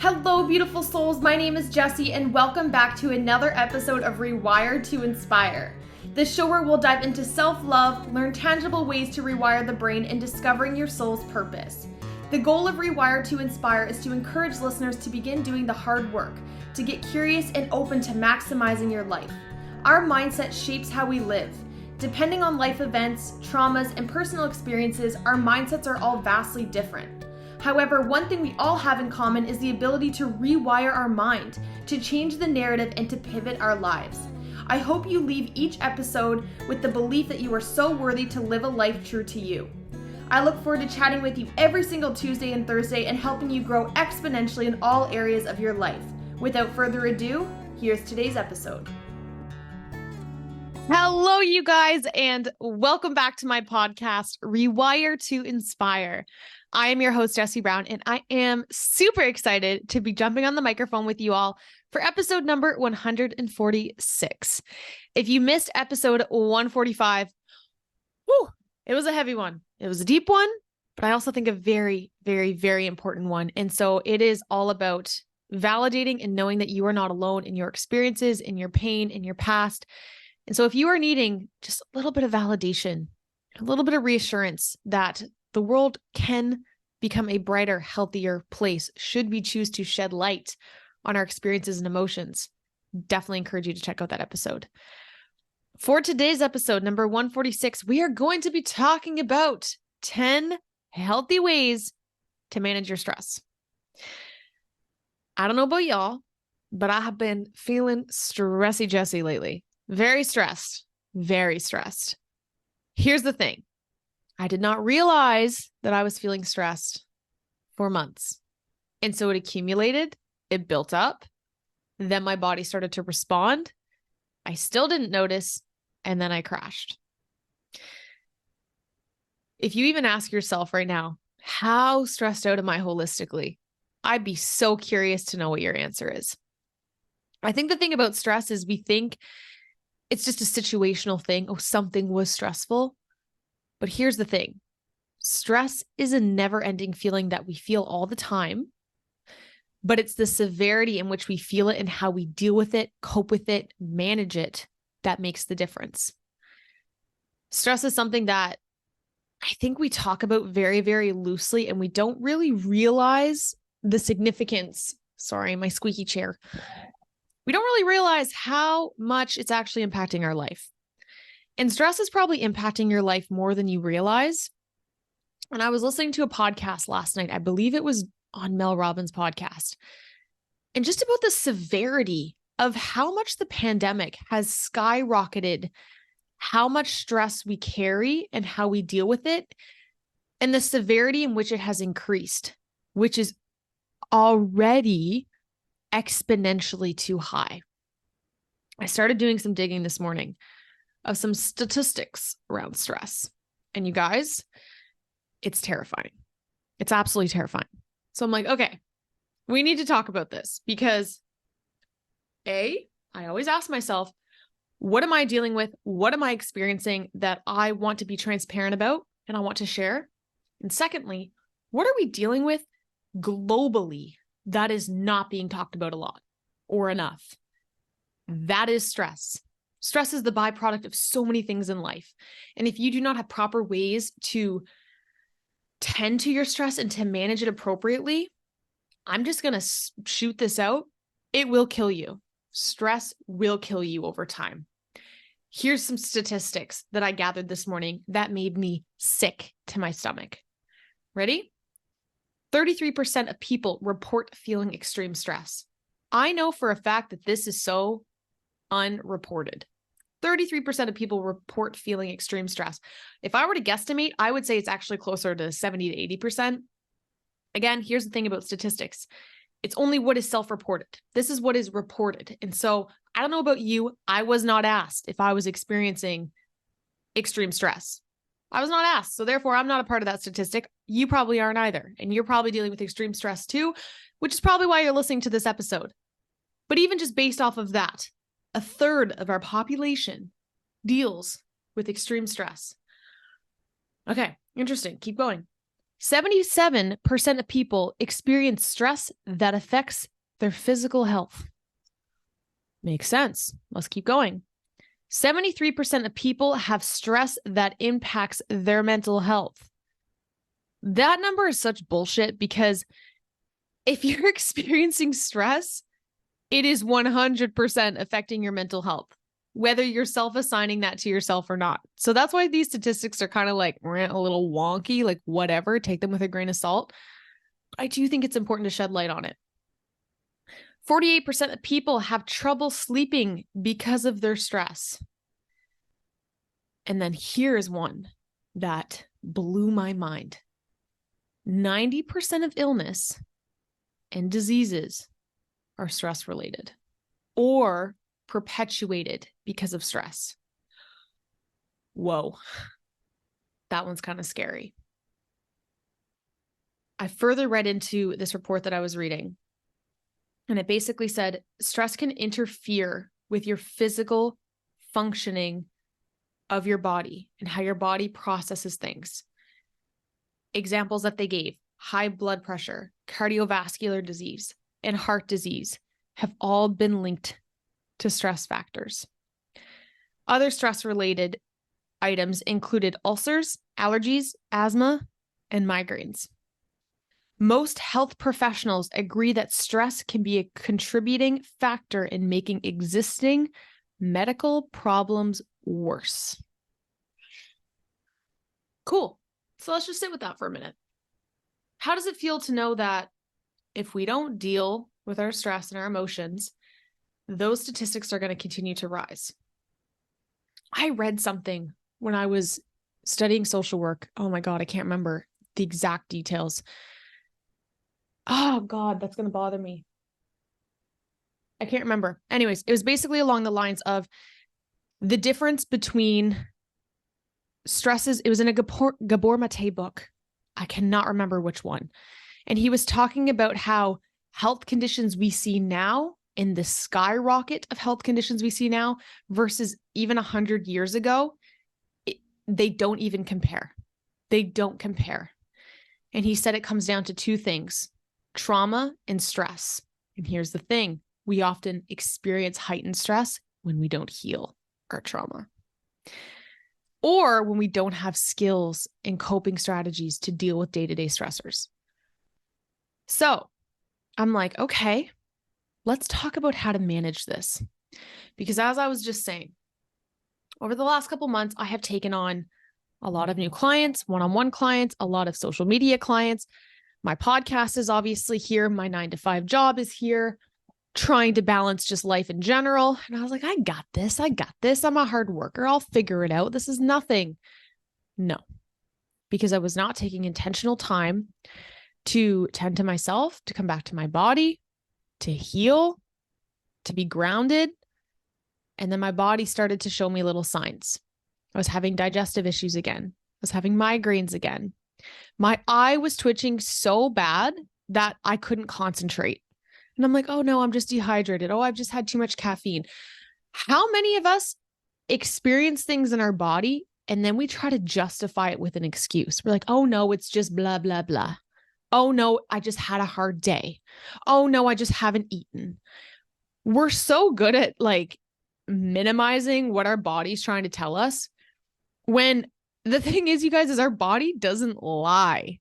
Hello, beautiful souls. My name is Jessie, and welcome back to another episode of Rewire to Inspire. The show where we'll dive into self-love, learn tangible ways to rewire the brain, and discovering your soul's purpose. The goal of Rewire to Inspire is to encourage listeners to begin doing the hard work, to get curious and open to maximizing your life. Our mindset shapes how we live. Depending on life events, traumas, and personal experiences, our mindsets are all vastly different. However, one thing we all have in common is the ability to rewire our mind, to change the narrative, and to pivot our lives. I hope you leave each episode with the belief that you are so worthy to live a life true to you. I look forward to chatting with you every single Tuesday and Thursday and helping you grow exponentially in all areas of your life. Without further ado, here's today's episode. Hello, you guys, and welcome back to my podcast, Rewire to Inspire. I am your host, Jessie Brown, and I am super excited to be jumping on the microphone with you all for episode number 146. If you missed episode 145, it was a heavy one. It was a deep one, but I also think a very, very, very important one. And so it is all about validating and knowing that you are not alone in your experiences, in your pain, in your past. And so if you are needing just a little bit of validation, a little bit of reassurance that the world can become a brighter, healthier place should we choose to shed light on our experiences and emotions, definitely encourage you to check out that episode. For today's episode, number 146, we are going to be talking about 10 healthy ways to manage your stress. I don't know about y'all, but I have been feeling stressy Jessie lately. Very stressed, very stressed. Here's the thing. I did not realize that I was feeling stressed for months. And so it accumulated, it built up. Then my body started to respond. I still didn't notice. And then I crashed. If you even ask yourself right now, how stressed out am I holistically? I'd be so curious to know what your answer is. I think the thing about stress is we think it's just a situational thing. Oh, something was stressful. But here's the thing. Stress is a never-ending feeling that we feel all the time, but it's the severity in which we feel it and how we deal with it, cope with it, manage it, that makes the difference. Stress is something that I think we talk about very, very loosely, and we don't really realize the significance. Sorry, my squeaky chair. We don't really realize how much it's actually impacting our life. And stress is probably impacting your life more than you realize. And I was listening to a podcast last night. I believe it was on Mel Robbins' podcast. And just about the severity of how much the pandemic has skyrocketed, how much stress we carry and how we deal with it, and the severity in which it has increased, which is already exponentially too high. I started doing some digging this morning of some statistics around stress. And you guys, it's terrifying. It's absolutely terrifying. So I'm like, okay, we need to talk about this because I always ask myself, what am I dealing with? What am I experiencing that I want to be transparent about and I want to share? And secondly, what are we dealing with globally that is not being talked about a lot or enough? That is stress. Stress is the byproduct of so many things in life. And if you do not have proper ways to tend to your stress and to manage it appropriately, I'm just going to shoot this out. It will kill you. Stress will kill you over time. Here's some statistics that I gathered this morning that made me sick to my stomach. Ready? 33% of people report feeling extreme stress. I know for a fact that this is so unreported. 33% of people report feeling extreme stress. If I were to guesstimate, I would say it's actually closer to 70 to 80%. Again, here's the thing about statistics. It's only what is self-reported. This is what is reported. And so I don't know about you. I was not asked if I was experiencing extreme stress. I was not asked. So therefore, I'm not a part of that statistic. You probably aren't either. And you're probably dealing with extreme stress too, which is probably why you're listening to this episode. But even just based off of that, a third of our population deals with extreme stress. Okay, interesting. Keep going. 77% of people experience stress that affects their physical health. Makes sense. Let's keep going. 73% of people have stress that impacts their mental health. That number is such bullshit because if you're experiencing stress, it is 100% affecting your mental health, whether you're self-assigning that to yourself or not. So that's why these statistics are kind of like a little wonky, like whatever, take them with a grain of salt. But I do think it's important to shed light on it. 48% of people have trouble sleeping because of their stress. And then here's one that blew my mind. 90% of illness and diseases are stress related or perpetuated because of stress. Whoa, that one's kind of scary. I further read into this report that I was reading, and it basically said stress can interfere with your physical functioning of your body and how your body processes things. Examples that they gave: high blood pressure, cardiovascular disease, and heart disease have all been linked to stress factors. Other stress-related items included ulcers, allergies, asthma, and migraines. Most health professionals agree that stress can be a contributing factor in making existing medical problems worse. Cool. So let's just sit with that for a minute. How does it feel to know that if we don't deal with our stress and our emotions, those statistics are going to continue to rise? I read something when I was studying social work. Oh my God, I can't remember the exact details. Oh God, that's going to bother me. I can't remember. Anyways, it was basically along the lines of the difference between stresses. It was in a Gabor Mate book. I cannot remember which one. And he was talking about how health conditions we see now and the skyrocket of health conditions we see now versus even 100 years ago, they don't even compare. They don't compare. And he said it comes down to two things: trauma and stress. And here's the thing: we often experience heightened stress when we don't heal our trauma, or when we don't have skills and coping strategies to deal with day-to-day stressors. So I'm like, okay, let's talk about how to manage this. Because as I was just saying, over the last couple months, I have taken on a lot of new clients, one-on-one clients, a lot of social media clients. My podcast is obviously here. My 9-to-5 job is here, trying to balance just life in general. And I was like, I got this. I'm a hard worker. I'll figure it out. This is nothing. No, because I was not taking intentional time to tend to myself, to come back to my body, to heal, to be grounded. And then my body started to show me little signs. I was having digestive issues again. I was having migraines again. My eye was twitching so bad that I couldn't concentrate. And I'm like, oh no, I'm just dehydrated. Oh, I've just had too much caffeine. How many of us experience things in our body and then we try to justify it with an excuse? We're like, oh no, it's just blah, blah, blah. Oh no, I just had a hard day. Oh no, I just haven't eaten. We're so good at like minimizing what our body's trying to tell us, when the thing is, you guys, is our body doesn't lie.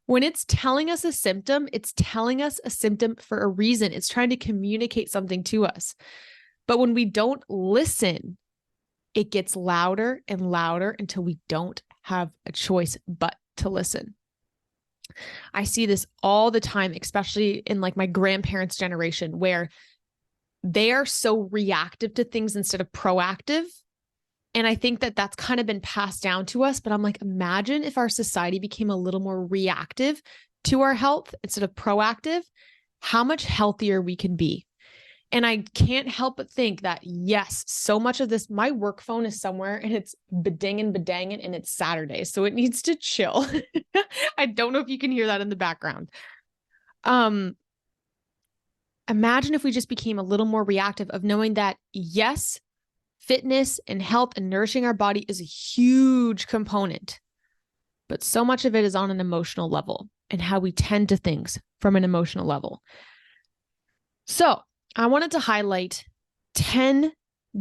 When it's telling us a symptom, it's telling us a symptom for a reason. It's trying to communicate something to us. But when we don't listen, it gets louder and louder until we don't have a choice but to listen. I see this all the time, especially in like my grandparents' generation, where they are so reactive to things instead of proactive. And I think that that's kind of been passed down to us. But I'm like, imagine if our society became a little more reactive to our health instead of proactive, how much healthier we can be. And I can't help but think that, yes, so much of this, my work phone is somewhere and it's bedanging and it's Saturday. So it needs to chill. I don't know if you can hear that in the background. Imagine if we just became a little more reactive of knowing that, yes, fitness and health and nourishing our body is a huge component. but so much of it is on an emotional level and how we tend to things from an emotional level. So I wanted to highlight 10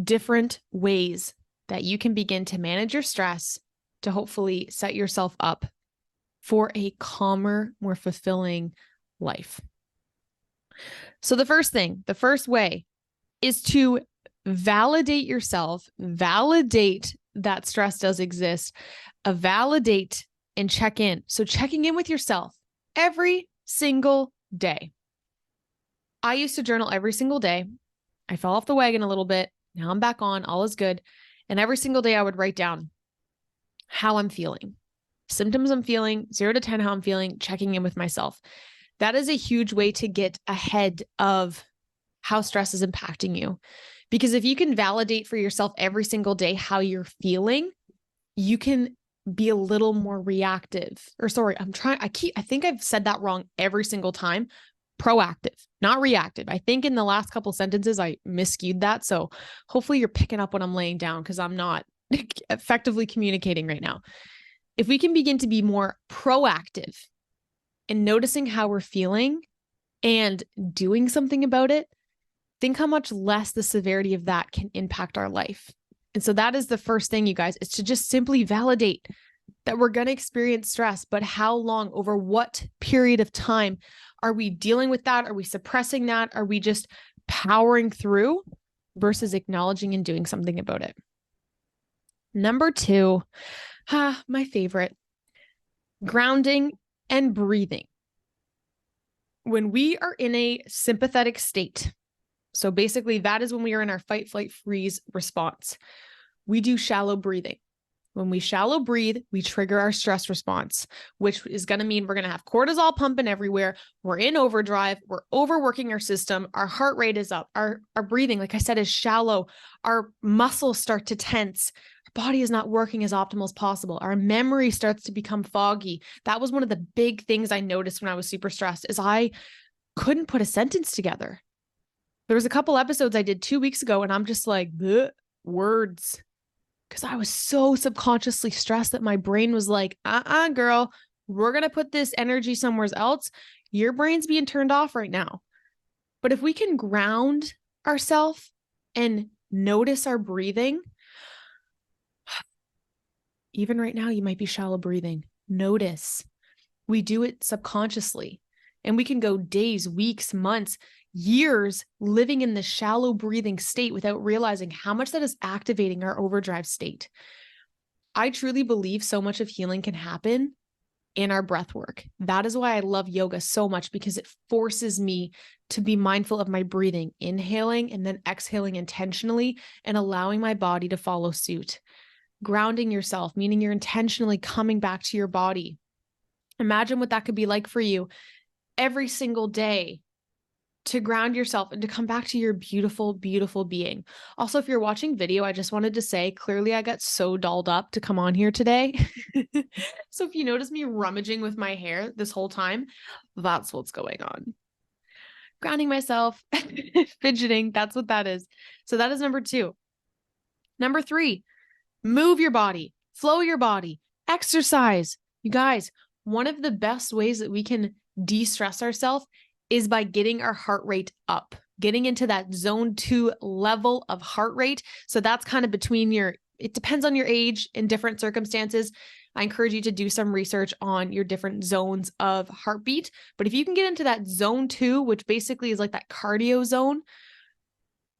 different ways that you can begin to manage your stress to hopefully set yourself up for a calmer, more fulfilling life. So the first way is to validate yourself, validate that stress does exist, validate and check in. So checking in with yourself every single day. I used to journal every single day. I fell off the wagon a little bit. Now I'm back on, all is good. And every single day I would write down how I'm feeling, symptoms I'm feeling, 0 to 10, how I'm feeling, checking in with myself. That is a huge way to get ahead of how stress is impacting you. Because if you can validate for yourself every single day how you're feeling, you can be a little more reactive. I think I've said that wrong every single time. Proactive, not reactive. I think in the last couple sentences, I miscued that. So hopefully you're picking up what I'm laying down because I'm not effectively communicating right now. If we can begin to be more proactive in noticing how we're feeling and doing something about it, think how much less the severity of that can impact our life. And so that is the first thing, you guys, is to just simply validate that we're going to experience stress, but how long, over what period of time are we dealing with that? Are we suppressing that? Are we just powering through versus acknowledging and doing something about it? Number 2, my favorite, grounding and breathing. When we are in a sympathetic state, so basically that is when we are in our fight, flight, freeze response, we do shallow breathing. When we shallow breathe, we trigger our stress response, which is going to mean we're going to have cortisol pumping everywhere. We're in overdrive. We're overworking our system. Our heart rate is up. Our breathing, like I said, is shallow. Our muscles start to tense. Our body is not working as optimal as possible. Our memory starts to become foggy. That was one of the big things I noticed when I was super stressed, is I couldn't put a sentence together. There was a couple episodes I did 2 weeks ago and I'm just like, words. Because I was so subconsciously stressed that my brain was like, girl, we're going to put this energy somewhere else. Your brain's being turned off right now. But if we can ground ourselves and notice our breathing, even right now, you might be shallow breathing. Notice. We do it subconsciously. And we can go days, weeks, months, years living in the shallow breathing state without realizing how much that is activating our overdrive state. I truly believe so much of healing can happen in our breath work. That is why I love yoga so much, because it forces me to be mindful of my breathing, inhaling and then exhaling intentionally and allowing my body to follow suit. Grounding yourself, meaning you're intentionally coming back to your body. Imagine what that could be like for you every single day, to ground yourself and to come back to your beautiful, beautiful being. Also, if you're watching video, I just wanted to say, clearly I got so dolled up to come on here today. So if you notice me rummaging with my hair this whole time, that's what's going on. Grounding myself, fidgeting, that's what that is. So that is number 2. Number 3, move your body, flow your body, exercise. You guys, one of the best ways that we can de-stress ourselves is by getting our heart rate up, getting into that zone 2 level of heart rate. So that's kind of between it depends on your age and different circumstances. I encourage you to do some research on your different zones of heartbeat. But if you can get into that zone 2, which basically is like that cardio zone,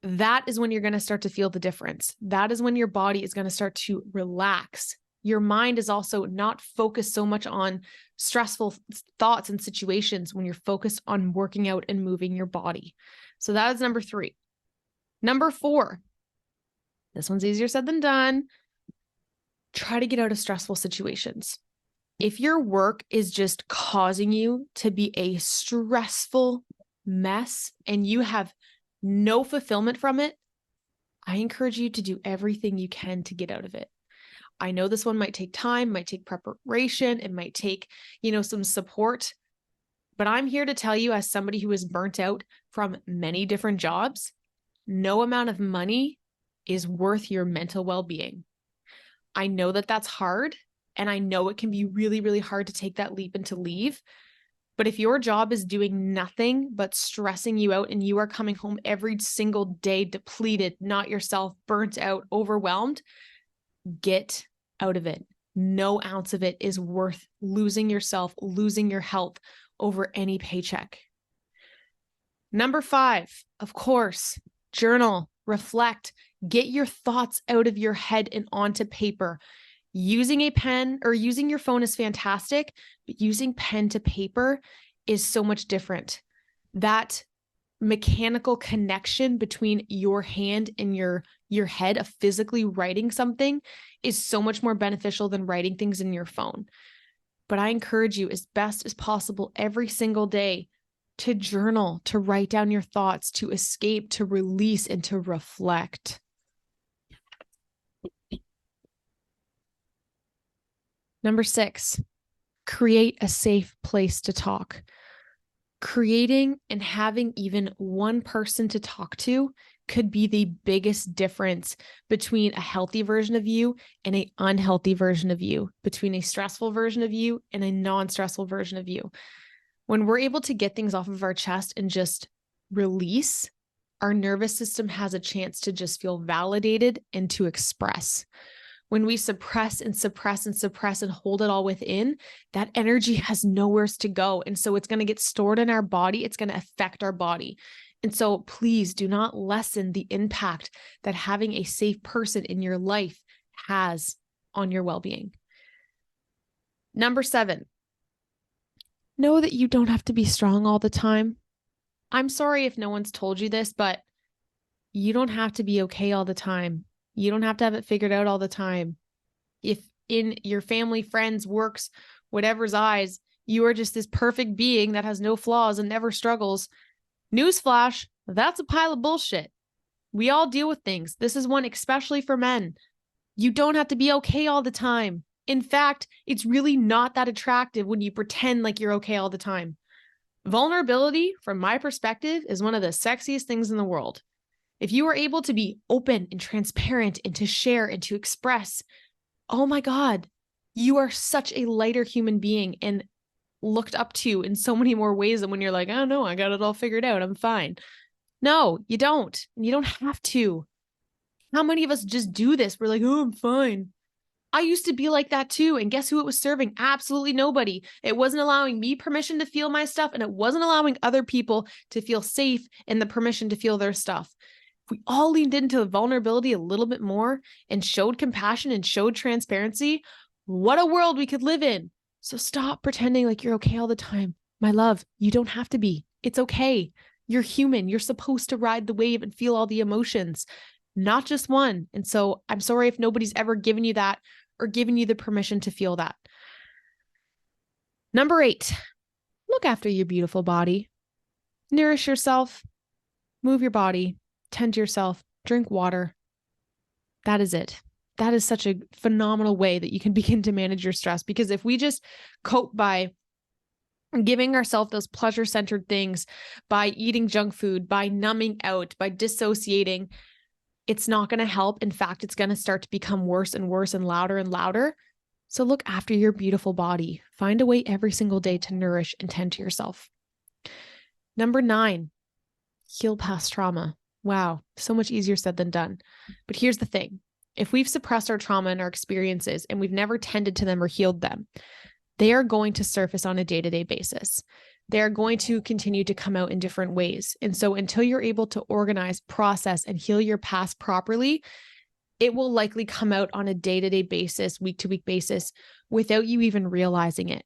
that is when you're going to start to feel the difference. That is when your body is going to start to relax. Your mind is also not focused so much on stressful thoughts and situations when you're focused on working out and moving your body. So that is number 3. Number 4, this one's easier said than done. Try to get out of stressful situations. If your work is just causing you to be a stressful mess and you have no fulfillment from it, I encourage you to do everything you can to get out of it. I know this one might take time, might take preparation, it might take, some support, but I'm here to tell you, as somebody who is burnt out from many different jobs, no amount of money is worth your mental well-being. I know that that's hard, And I know it can be really, really hard to take that leap and to leave. But if your job is doing nothing but stressing you out and you are coming home every single day depleted, not yourself, burnt out, overwhelmed, get out of it. No ounce of it is worth losing yourself, losing your health over any paycheck. Number 5, of course, journal, reflect, get your thoughts out of your head and onto paper. Using a pen or using your phone is fantastic, but using pen to paper is so much different. That mechanical connection between your hand and your head of physically writing something is so much more beneficial than writing things in your phone. But I encourage you as best as possible every single day to journal, to write down your thoughts, to escape, to release, and to reflect. Number 6, create a safe place to talk. Creating and having even one person to talk to could be the biggest difference between a healthy version of you and an unhealthy version of you, between a stressful version of you and a non-stressful version of you. When we're able to get things off of our chest and just release, our nervous system has a chance to just feel validated and to express. When we suppress and suppress and suppress and hold it all within, that energy has nowhere to go. And so it's going to get stored in our body. It's going to affect our body. And so please do not lessen the impact that having a safe person in your life has on your well-being. Number 7, know that you don't have to be strong all the time. I'm sorry if no one's told you this, but you don't have to be okay all the time. You don't have to have it figured out all the time. If in your family, friends, works, whatever's eyes, you are just this perfect being that has no flaws and never struggles, newsflash, that's a pile of bullshit. We all deal with things. This is one especially for men. You don't have to be okay all the time. In fact, it's really not that attractive when you pretend like you're okay all the time. Vulnerability, from my perspective, is one of the sexiest things in the world. If you are able to be open and transparent and to share and to express, oh my God, you are such a lighter human being and looked up to in so many more ways than when you're like, oh no, I got it all figured out. I'm fine. No, you don't. And you don't have to. How many of us just do this? We're like, oh, I'm fine. I used to be like that too. And guess who it was serving? Absolutely nobody. It wasn't allowing me permission to feel my stuff. And it wasn't allowing other people to feel safe and the permission to feel their stuff. If we all leaned into vulnerability a little bit more and showed compassion and showed transparency, what a world we could live in. So stop pretending like you're okay all the time. My love, you don't have to be. It's okay. You're human. You're supposed to ride the wave and feel all the emotions, not just one. And so I'm sorry if nobody's ever given you that or given you the permission to feel that. Number 8, look after your beautiful body. Nourish yourself, move your body, tend to yourself, drink water. That is it. That is such a phenomenal way that you can begin to manage your stress. Because if we just cope by giving ourselves those pleasure-centered things, by eating junk food, by numbing out, by dissociating, it's not going to help. In fact, it's going to start to become worse and worse and louder. So look after your beautiful body. Find a way every single day to nourish and tend to yourself. Number 9, heal past trauma. Wow, so much easier said than done. But here's the thing. If we've suppressed our trauma and our experiences and we've never tended to them or healed them, they are going to surface on a day-to-day basis. They're going to continue to come out in different ways. And so until you're able to organize, process, and heal your past properly, it will likely come out on a day-to-day basis, week-to-week basis, without you even realizing it.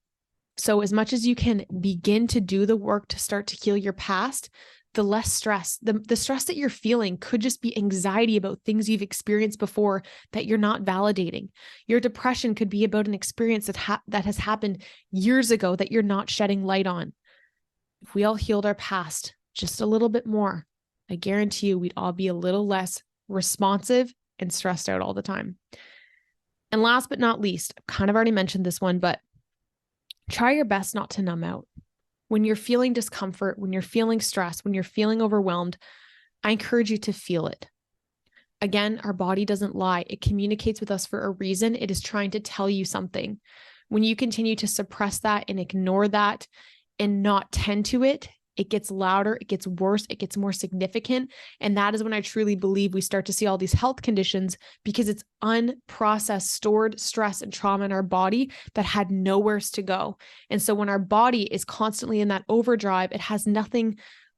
So as much as you can begin to do the work to start to heal your past, the less stress, the stress that you're feeling could just be anxiety about things you've experienced before that you're not validating. Your depression could be about an experience that has happened years ago that you're not shedding light on. If we all healed our past just a little bit more, I guarantee you we'd all be a little less responsive and stressed out all the time. And last but not least, I've kind of already mentioned this one, but try your best not to numb out. When you're feeling discomfort, when you're feeling stress, when you're feeling overwhelmed, I encourage you to feel it. Again, our body doesn't lie. It communicates with us for a reason. It is trying to tell you something. When you continue to suppress that and ignore that and not tend to it, it gets louder, it gets worse, it gets more significant. And that is when I truly believe we start to see all these health conditions, because it's unprocessed, stored stress and trauma in our body that had nowhere to go. And so when our body is constantly in that overdrive, it has nothing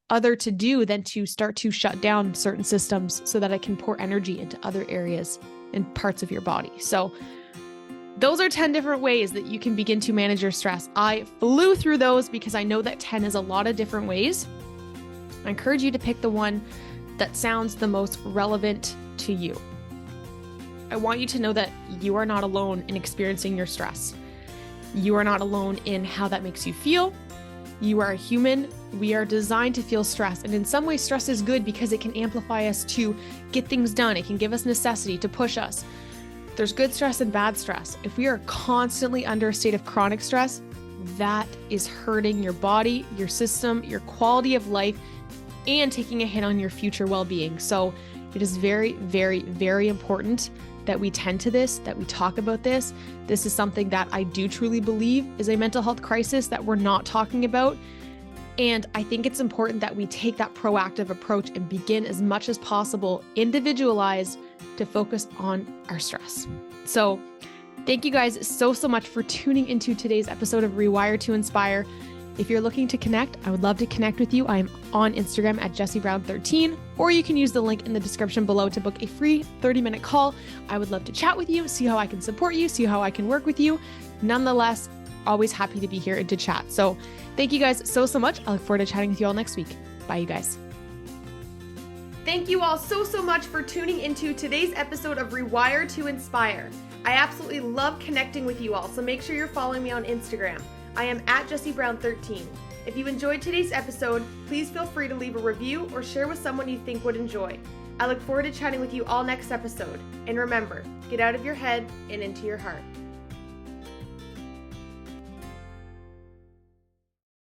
other to do than to start to shut down certain systems so that it can pour energy into other areas and parts of your body. So those are 10 different ways that you can begin to manage your stress. I flew through those because I know that 10 is a lot of different ways. I encourage you to pick the one that sounds the most relevant to you. I want you to know that you are not alone in experiencing your stress. You are not alone in how that makes you feel. You are a human. We are designed to feel stress. And in some ways, stress is good because it can amplify us to get things done. It can give us necessity to push us. There's good stress and bad stress. If we are constantly under a state of chronic stress, that is hurting your body, your system, your quality of life, and taking a hit on your future well-being. So it is very, very, very important that we tend to this, that we talk about this. This is something that I do truly believe is a mental health crisis that we're not talking about. And I think it's important that we take that proactive approach and begin as much as possible individualized to focus on our stress. So thank you guys so much for tuning into today's episode of Rewire to Inspire. If you're looking to connect, I would love to connect with you. I'm on Instagram at Jessie Brown 13, or you can use the link in the description below to book a free 30-minute call. I would love to chat with you, see how I can support you, see how I can work with you. Nonetheless, always happy to be here and to chat. So thank you guys so much. I look forward to chatting with you all next week. Bye, you guys. Thank you all so much for tuning into today's episode of Rewire to Inspire. I absolutely love connecting with you all, so make sure you're following me on Instagram. I am at Jessie Brown 13. If you enjoyed today's episode, please feel free to leave a review or share with someone you think would enjoy. I look forward to chatting with you all next episode. And remember, get out of your head and into your heart.